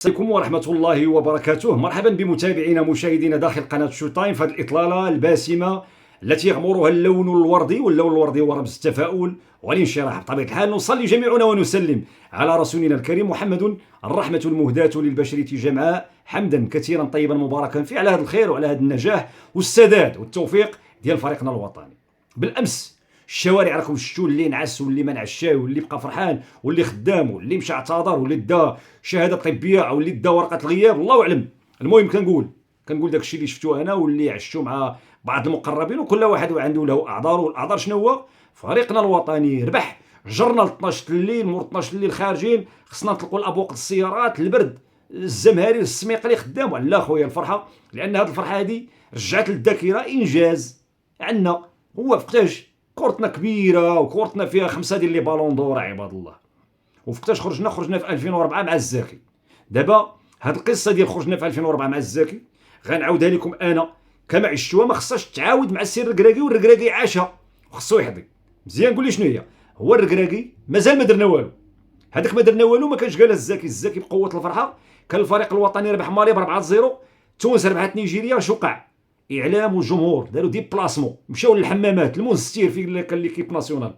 عليكم ورحمة الله وبركاته. مرحبا بمتابعينا مشاهدينا داخل قناة شو تايم في هذه الإطلالة الباسمة التي يغمرها اللون الوردي، واللون الوردي هو رمز التفاؤل والانشراح. بطبيعة الحال نصلي جميعنا ونسلم على رسولنا الكريم محمد، الرحمة المهداة للبشرية جمعاء، حمدا كثيرا طيبا مباركا فيه على هذا الخير وعلى هذا النجاح والسداد والتوفيق ديال فريقنا الوطني. بالأمس الشوارع راكم شفتوا اللي نعس واللي ما نعشاش، واللي بقى فرحان واللي خدام واللي مشى اعتذر واللي دا شهاده طبيه او اللي دا ورقه الغياب، الله اعلم. المهم كنقول داك الشيء اللي شفتو انا واللي عشتو مع بعض المقربين، وكل واحد عنده له اعذار. والاعذار شنو هو؟ فريقنا الوطني ربح، جرنا ل 12 الليل، مور 12 الليل خارجين، خصنا نطلقوا الابواق السيارات، البرد، الزمهرير، السميقلي خدام. لا خويا الفرحه، لان هذه الفرحه هذه رجعت للذاكره انجاز عندنا. هو فقتاش كورتنا كبيره وكورتنا فيها 5 ديال لي بالون دور عباد الله. وفقتاش خرجنا في 2004 مع الزاكي. دابا هاد القصه ديال خرجنا في 2004 مع الزاكي غنعاودها لكم انا كما عشتوها، ما خصهاش تعاود مع السير الركراكي، والركراكي عاشها وخصو يحظي مزيان. قول لي شنو هي؟ هو الركراكي مازال ما درنا والو، هذاك ما درنا والو، ما كانش قالها الزاكي بقوه الفرحه. كان الفريق الوطني ربح مالي ب 4-0، تونس ربحت نيجيريا، شقع اعلام وجمهور داروا دي بلاسمون، مشاو للحمامات المونستير في كان ليكيب ناسيونال،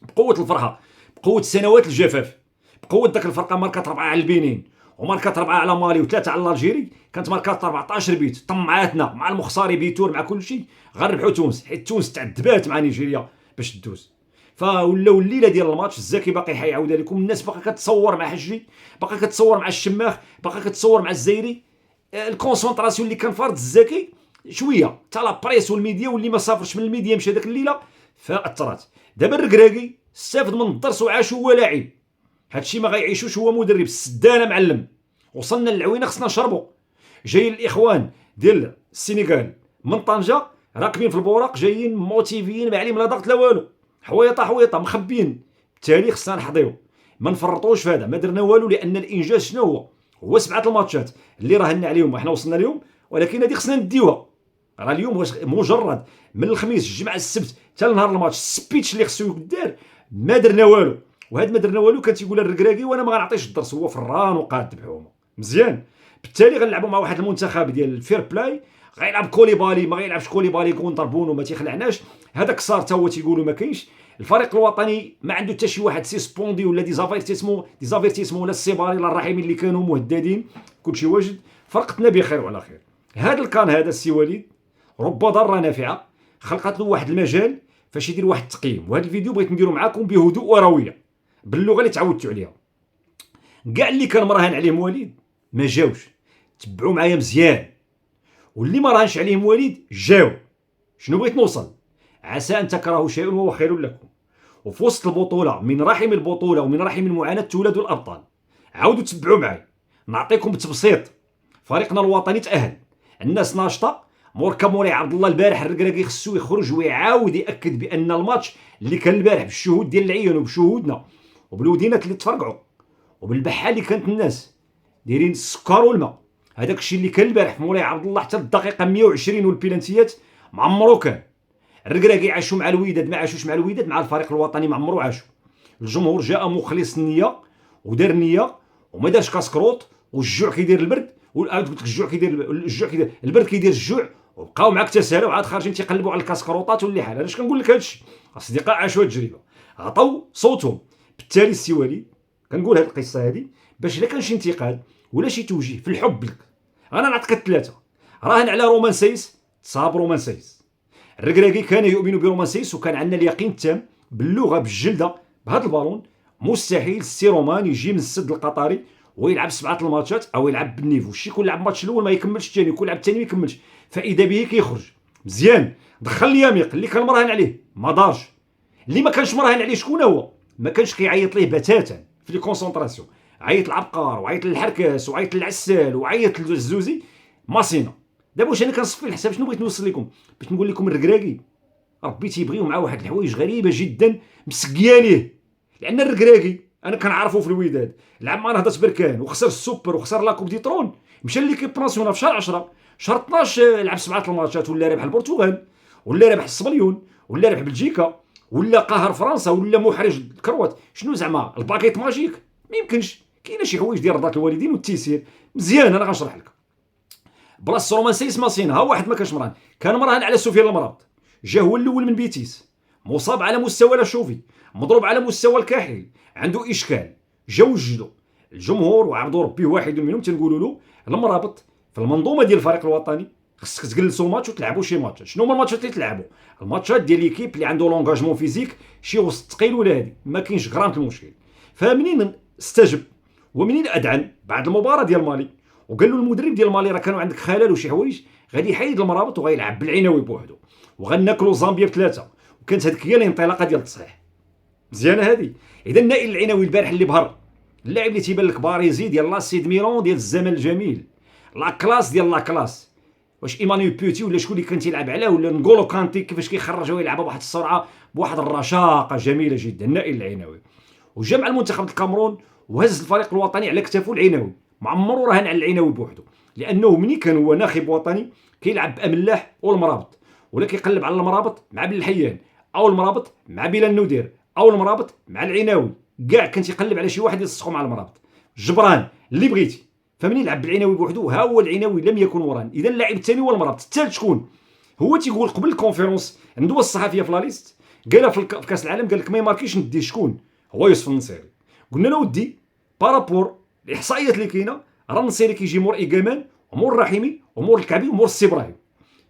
بقوه الفرحه، بقوه سنوات الجفاف، بقوه داك الفرقه ماركات 4 على البنين، وماركات 4 على مالي و3 على الجيري، كانت ماركات 14 بيت. طمعاتنا مع المخساري بيتور مع كل شيء غنربحوا تونس، حيت تونس تعذبات مع نيجيريا باش تدوز. فولاو الليله ديال الماتش الزاكي باقي حيعاودها لكم، الناس باقا كتصور مع حجي، باقا كتصور مع الشماخ، باقا كتصور مع الزايري. الكونسونطراسيون اللي كان فارض الزاكي شويه تاع لا بريس والميديا، واللي ما سافرش من الميديا مشى داك الليله فاثرات. دابا الركراكي استافد من الدرس وعاش هو لاعب، هادشي ما غيعيشوش هو مدرب. السدانه معلم، وصلنا للعوينه خصنا نشربوا. جايين الاخوان ديال السنغال من طنجه راكبين في البوراق، جايين موتيفيين، ما عليهم لا ضغط لا والو، حويطه مخبيين. بالتالي خصنا نحضيو، ما نفرطوش في هذا. ما درنا والو، لان الانجاز شنو هو 7 الماتشات اللي راهنا عليهم وحنا وصلنا اليوم، ولكن هذه خصنا نديوها. راه اليوم واش مجرد من الخميس الجمعه السبت حتى لنهار الماتش السبيتش اللي خصو يدار ما درنا والو. وهذا ما درنا والو كان تيقول الركراكي، وانا ما غنعطيش الدرس، هو فران وقاد بحومه مزيان. بالتالي غنلعبوا مع واحد المنتخب ديال الفير بلاي، غيلعب كوليبالي، ما غيلعبش كوليبالي كونتر بونو، ما تيخلعناش. هذاك صار تا هو تيقولوا ما كاينش. الفريق الوطني ما عنده حتى شي واحد سيسبوندي ولا ديزافيرتيسمون ولا السيباري لا الرحيمين اللي كانوا مهددين، كلشي واجد. فرقتنا بخير وعلى خير. هذا الكان هذا السي وليد رب ضاره نافعه، خلقت له واحد المجال فاش يدير واحد التقييم. وهذا الفيديو بغيت نديرو معاكم بهدوء ورويه باللغه اللي تعودتوا عليها. كاع اللي كان مراهن عليهم وليد ما جاوش، تبعوا معايا مزيان. واللي ما راهنش عليهم وليد جاو. شنو بغيت نوصل؟ عسى ان تكرهوا شيئا وهو خير لكم. وفي وسط البطوله، من رحم البطوله ومن رحم المعاناه تولد الابطال. عاودوا تبعوا معايا، نعطيكم بتبسيط. فريقنا الوطني تاهل، الناس ناشطه. موركا مولاي عبد الله البارح الركراكي خصو يخرج ويعاود ياكد بان الماتش اللي كان البارح بالشهود ديال العيون وبشهودنا وبالودينات اللي تفرقعوا وبالبحه اللي كانت الناس دايرين السكر والماء، هذاك الشيء اللي كان البارح في مولاي عبد الله حتى الدقيقه 120 والبيلانتيات معمرو كان. الركراكي عاشوا مع الوداد، ما عاشوش مع الوداد، مع الفريق الوطني معمرو عاشوا. الجمهور جاء مخلص النيه ودار نيه وما دارش كاسكروط، والجوع كيدير البرد، قلت لك الجوع كيدير البرد، كيدير الجوع، وبقاو معاك تسالوا وعاد خارجين تيقلبوا على الكاسكروطات واللحال. علاش كنقول لك هادشي؟ اصدقاء عاشوا التجربه، عطاو صوتهم. بالتالي السي وليد كنقول هاد القصه هادي باش الا كان شي انتقاد ولا شي توجيه في الحب لك، انا نعطيك الثلاثه. راهن على رومان سايس، تصاب رومان سايس. الركراكي كان يؤمن برومان سايس، وكان عندنا اليقين التام باللغه بالجلده بهذا البالون مستحيل السي رومان يجي من السد القطري ويلعب 7 الماتشات او يلعب بالنيفو. شي يكون لعب الماتش الاول ما يكملش الثاني، يكون لعب الثاني ما يكملش، فاذا به كيخرج مزيان. دخل اليميق اللي كان مراهن عليه ما دارش، اللي ما كانش مراهن عليه شكون هو؟ ما كانش كيعيط ليه بتاتا في الكونسونطراسيون. عيط العبقار وعيط للحركاس وعيط للعسال وعيط للزوزي ماسينا. دابا واش انا كنصفي الحساب؟ شنو بغيت نوصل لكم؟ بغيت نقول لكم الركراكي ربي تيبغيو مع واحد الحوايج غريبه جدا مسقيه ليه. لان الركراكي انا كنعرفو في الوداد لعب مع نهضه بركان وخسر السوبر وخسر لاكوب دي ترون، مشى ليكيب ناسيونال في شهر 10، شهر 12 لعب 7 الماتشات، ولا ربح البرتغال، ولا ربح السبليون، ولا ربح بلجيكا، ولا قهر فرنسا، ولا محرج الكروات. شنو زعما الباكيت ماجيك؟ ما يمكنش. كاينه شي حوايج ديال رضا الوالدين والتيسير. مزيان انا غنشرح لك. بلاصه رومان سيس ماسينا، ها واحد ما كانش مرهن، كان مرهن على سفيان المرابط، جا هو الاول من بيتيس، مصاب على مستوى لا شوفي، مضروب على مستوى الكاحل، عنده اشكال، جا وجدو الجمهور وعبدو ربي واحد منهم تنقولوا له المرابط في المنظومه ديال الفريق الوطني خصك تجلسوا ماتش وتلعبوا شي ماتش. شنو هما الماتشات اللي تلعبوا؟ الماتشات ديال ليكيب اللي عنده لونغاجمون فيزيك، شي وسط ثقيل ولا هادي ما كاينش غرام المشكل. فمنين استجب ومنين ادعن بعد المباراه ديال مالي وقال له المدرب ديال مالي راه كانوا عندك خلل وشي حوايج، غادي يحيد المرابط وغيلعب بالعناوي بوحدو وغناكلوا زامبيا بثلاثه، وكانت هذيك هي الانطلاقه ديال التصحيح. مزيانه هذه. اذا النائل العناوي البارح اللي بهر، اللاعب اللي تيبان لك باريزي ديال لاسيد ميلون ديال الزمن الجميل، لا كلاس ديال لا كلاس. واش ايمانويل بوتي ولا شكون اللي كان تيلعب عليه، ولا نقولو كانتي كيفاش كيخرج ويلعبها بواحد السرعه بواحد الرشاقه جميله جدا. النائل العناوي وجا مع المنتخب الكاميرون وهز الفريق الوطني على كتافو العناوي، ما عمرو راهن على العناوي بوحدو، لانه مني كان هو ناخب وطني كيلعب باملاح والمرابط، ولا كيقلب على المرابط مع بن الحيان، او المرابط مع بلال نودير، او المرابط مع العناوي، كاع كان تيقلب على شي واحد يلصقو مع المرابط، جبران اللي بغيتي. فمن يلعب بالعناوي بوحدو ها هو العناوي لم يكن وران. اذا اللاعب الثاني هو المرابط. الثالث شكون؟ هو تيقول قبل الكونفيرونس عنده الصحفيه في لا ليست، قالها في كاس العالم، قال لك ما يماركيش ندي شكون؟ هو يوسف النصيري. قلنا له ودي بارابور الاحصائيات اللي كاينه راه النصيري كيجي مور ايغامان ومور الرحيمي ومور الكعبي ومور السي ابراهيم.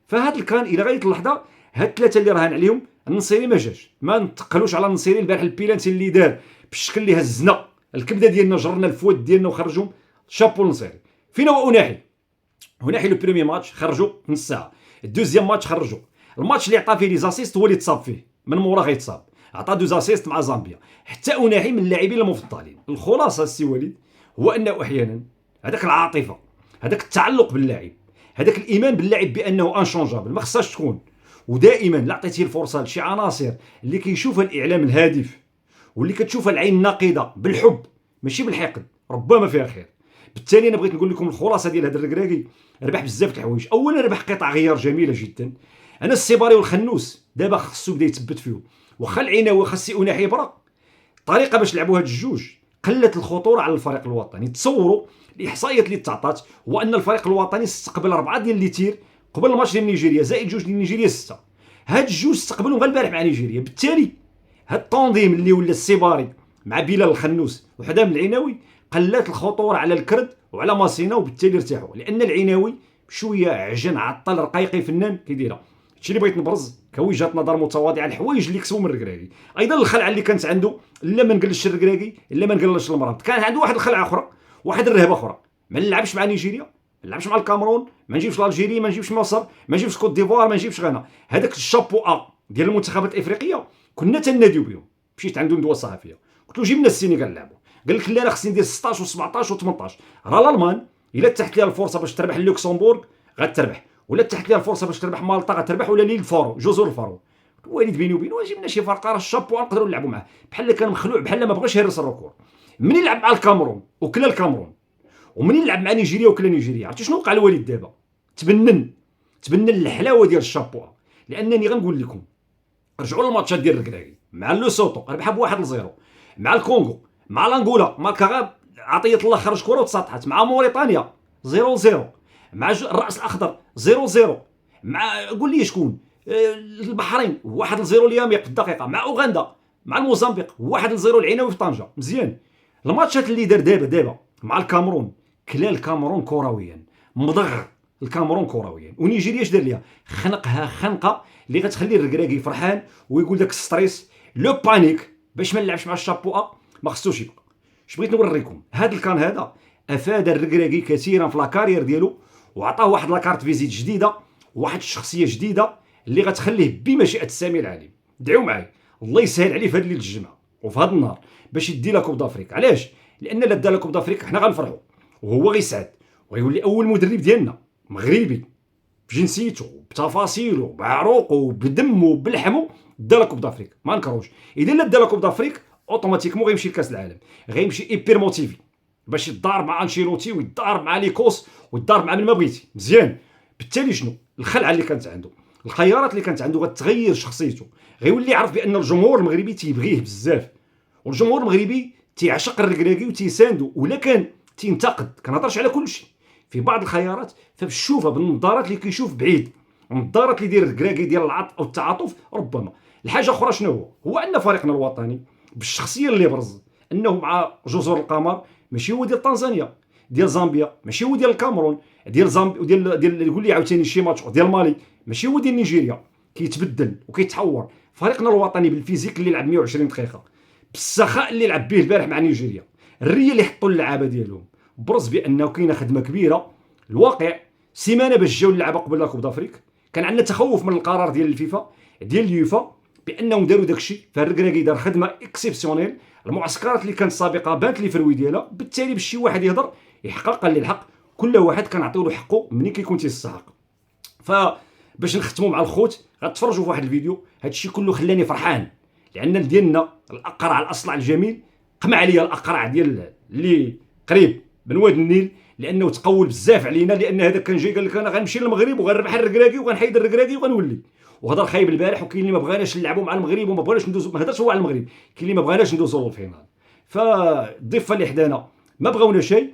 فهاد الكان الى غايه اللحظه هاد الثلاثه اللي راهن عليهم النصيري ما جاش، ما نتقلوش على النصيري. البارح البيلانتي اللي دار بالشكل اللي هزنا الكبده ديالنا، جرنا الفواد ديالنا وخرجوا، شابو النصيري. فين هو اناحي؟ اناحي لو بريمي ماتش خرجوا نص ساعه، الدوزيام ماتش خرجوا، الماتش اللي عطى فيه لي زاسيست هو اللي تصاب فيه، من مورا غيتصاب، عطى دو زاسيست مع زامبيا. حتى اناحي من اللاعبين المفضلين. الخلاصه السي وليد هو انه احيانا هذاك العاطفه، هذاك التعلق باللاعب، هذاك الايمان باللاعب بانه انشونجابل ما خصهاش تكون. ودائما لا عطيتيه الفرصه لشي عناصر اللي كيشوفها الاعلام الهادف واللي كتشوفها العين الناقده بالحب ماشي بالحقد، ربما فيها خير. بالتالي انا بغيت نقول لكم الخلاصه ديال هذا الركراكي ربح بزاف د الحوايج. اولا ربح قطع غيار جميله جدا. انا السيباري والخنوس دابا خصو بدا يثبت فيهم، واخا العناوي خاص اناحي برا طريقه باش لعبوا هاد الجوج قلت الخطوره على الفريق الوطني. تصوروا الاحصائيات اللي تعطات هو ان الفريق الوطني استقبل 4 ديال لي تير قبل الماتش ديال نيجيريا، زائد 2 ديال نيجيريا 6. هاد الجوج استقبلوا غير البارح مع نيجيريا. بالتالي هاد التنظيم اللي ولا السيباري مع بلال الخنوس وحدا من العناوي قلات الخطوره على الكرد وعلى ماسينا، وبالتالي ارتاحوا، لان العناوي شويه عجن عطل رقيقي فنان كيديرها. هادشي اللي بغيت نبرز كوجهه نظر متواضعه الحوايج اللي كسبوا من الركراكي. ايضا الخلعه اللي كانت عنده، لا ما نقلش الركراكي لا ما نقلش المرابط، كان عنده واحد الخلعه اخرى، واحد الرهبه اخرى. ما نلعبش مع نيجيريا، ما نلعبش مع الكاميرون، ما نجيبش الجيري، ما نجيبش مصر، ما نجيبش كوت ديفوار، ما نجيبش غانا. هذاك الشابو ديال المنتخبات الافريقيه كنا تناديو بهم. مشيت عنده ندوه صحفيه قلت له جبنا السينغال نلعبوا، قال لك لا انا خصني ندير 16 و17 و18. راه الالمان الا تحت ليها الفرصه باش تربح اللوكسمبورغ غتربح، ولا تحت ليها الفرصه باش تربح مالطا غتربح، ولا ليل فارو جزر الفارو. وليد بيني وبينه جبنا شي فرقه راه الشابو نقدروا نلعبوا معاه، بحال كان مخلوع، بحال ما بغاش يهرس الركور. من يلعب مع الكاميرون وكلا الكاميرون، ومن يلعب مع نيجيريا وكلا نيجيريا، عرفتي شنو وقع الوليد دابا؟ تبنن الحلاوه ديال الشابو. لانني غنقول لكم رجعوا للماتشات ديال الركراكي مع لوسوتو ربحها ب1-0، مع الكونغو، مع الانغولا ماركا غاب عطيه الله خرج كره وتسطحت، مع موريتانيا 0-0، مع الراس الاخضر 0-0، مع قول لي شكون البحرين 1-0 الياميق في الدقيقه، مع اوغندا، مع الموزمبيق 1-0 العناوي في طنجه. مزيان. الماتشات اللي دار دابا مع الكاميرون، كلا الكاميرون كرويا، مضغ الكاميرون كرويا. ونيجيريا اش دار ليها؟ خنقها خنقه اللي غتخلي الركراكي فرحان ويقول داك الستريس لو بانيك باش ما نلعبش مع الشابو ما خصوش يبقى. اش بغيت نوريكم؟ هذا الكان هذا افاد الركراكي كثيرا في لاكارير ديالو، وعطاه واحد لاكارت فيزيت جديده، واحد الشخصيه جديده اللي غتخليه بمشيئه السامي العليم. دعيو معايا الله يسهل عليه في هذا الليل الجمعه وفي هذا النهار باش يدي لا كوب دافريك. علاش؟ لان لا دا لا كوب دافريك حنا غنفرحوا وهو غيسعد وغيولي اول مدرب ديالنا مغربي بجنسيته بتفاصيله بعروقه بدمه بلحمه دا لا كوب دافريك، ما نكروش. اذا لا دا لا كوب دافريك اوتوماتيكمون غيمشي لكاس العالم، غيمشي ايبر موتيفي باش يتضارب مع انشيلوتي ويتضارب مع ليكوس ويتضارب مع من ما بغيتي. مزيان. بالتالي شنو الخلعه اللي كانت عنده، الخيارات اللي كانت عنده غتغير شخصيته، غيولي يعرف بان الجمهور المغربي تيبغيه بزاف، والجمهور المغربي تيعشق الركراكي وتيساندو، ولا كان تينتقد، كنهضرش على كل شيء، في بعض الخيارات فباش تشوفها بالنظارات اللي كيشوف بعيد، النظارات اللي داير الركراكي ديال العطف او التعاطف ربما. الحاجه اخرى شنو هو ان فريقنا الوطني بالشخصيه اللي برز، انه مع جزر القمر ماشي هو ديال طنزانيا، ديال زامبيا ماشي هو ديال الكاميرون، ديال زامبيا ديال يقول لي عاوتاني شي ماتش ديال مالي ماشي هو ديال نيجيريا، كيتبدل وكيتحور. فريقنا الوطني بالفيزيك اللي لعب 120 دقيقه، بالسخاء اللي لعب به البارح مع نيجيريا، الريه اللي حطوا اللعابه ديالهم، برز بانه كاينه خدمه كبيره. الواقع سيمانه باش جاو اللعابه قبل لا كوب دافريك كان عندنا تخوف من القرار ديال الفيفا ديال اليوفا بانهم داروا داكشي، فالركراكي دار خدمه اكسيبسيونيل. المعسكرات اللي كانت سابقه بانت لي فروي ديالها، بالتالي باش شي واحد يهضر يحقق قال لي الحق، كل واحد كنعطيو له حقه ملي كيكون تيستحق. فباش نختموا مع الخوت غتفرجوا في واحد الفيديو، هادشي كله خلاني فرحان، لان ديالنا الاقرع الاصلع الجميل قمع عليا الاقرع ديال اللي قريب من واد النيل، لانه تقول بزاف علينا، لان هذا كان جاي قال لك انا غنمشي للمغرب وغنربح الركراكي وغنحيد الركراكي وغنولي، وهضر خايب البارح. وكاين اللي ما بغاناش نلعبوا مع المغرب وما بغاناش ندوزو، ما هضرش هو على المغرب، كاين اللي ما بغاناش ندوزو للفينال. فالضفه اللي حدانا ما بغاونا شيء،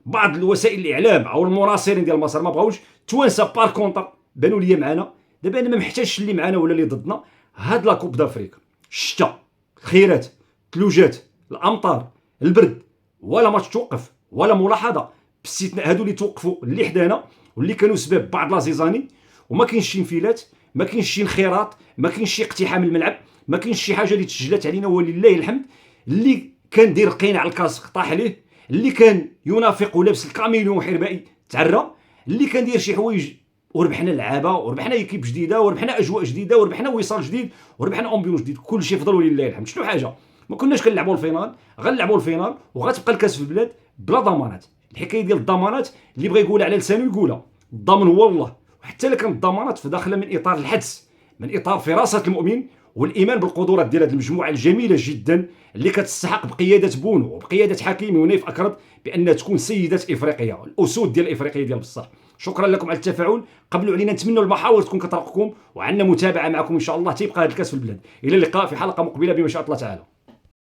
بعض الوسائل الاعلام او المناصرين ديال مصر ما بغاوش، توانسه بار كونتر بانوا لي معنا. دابا انا ما محتاجش اللي معنا ولا اللي ضدنا، هاد لا كوب دافريك، الشتاء، الخيرات، الثلوجات، الامطار، البرد، ولا ماتش توقف ولا ملاحظه، باستثناء هادو اللي توقفوا اللي حدانا واللي كانوا سبب بعض لازيزاني، وما كاينش شي انفلات، ما كاينش شي انخراط، ما كاينش شي اقتحام الملعب، ما كاينش شي حاجه اللي تسجلت علينا ولله الحمد. اللي كان داير قينع على الكاسك طاح عليه، اللي كان ينافق ولابس الكاميليون حربائي تعرى، اللي كان داير شي حوايج وربحنا لعابه وربحنا ايكيب جديده وربحنا اجواء جديده وربحنا وصال جديد وربحنا امبيون جديد، كلشي فضل ولله الحمد. شنو حاجه ما كناش كنلعبوا الفينال، غنلعبوا الفينال وغتبقى الكاس في البلاد بلا ضمانات. الحكايه ديال الضمانات اللي بغى يقولها على لسانه يقولها، الضامن هو الله، وحتى الا كانت الضمانات فداخله من اطار الحدس، من اطار فراسه المؤمن والايمان بالقدرات ديال هذه المجموعه الجميله جدا اللي كتستحق بقياده بونو وبقياده حكيمي ونيف اكرد بان تكون سيده افريقيا، الاسود ديال افريقيا ديال بصح. شكرا لكم على التفاعل، قبلوا علينا نتمنوا المحاور تكون كترافقكم، وعندنا متابعه معكم ان شاء الله تيبقى هذا الكاس في البلاد. الى اللقاء في حلقه مقبله بمشيئه الله تعالى.